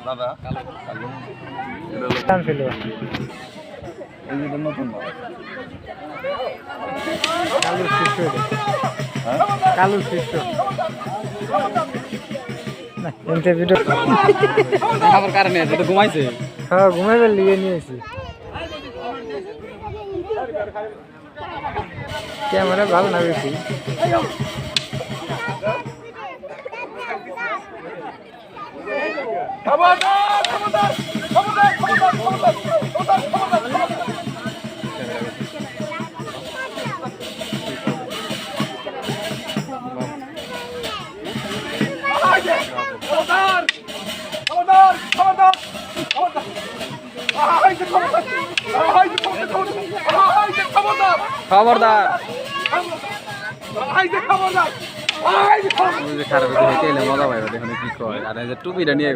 দাদা নতুন কালুর শিষ্য আমার কারণে তো ঘুমাইছে। হ্যাঁ ঘুমাইবার লিয়ে নিয়েছি ক্যামেরা ভালো না বেশি খবরদার খারাপ মজা পাইব দেখুন কি কয় আর টুপিটা নিয়ে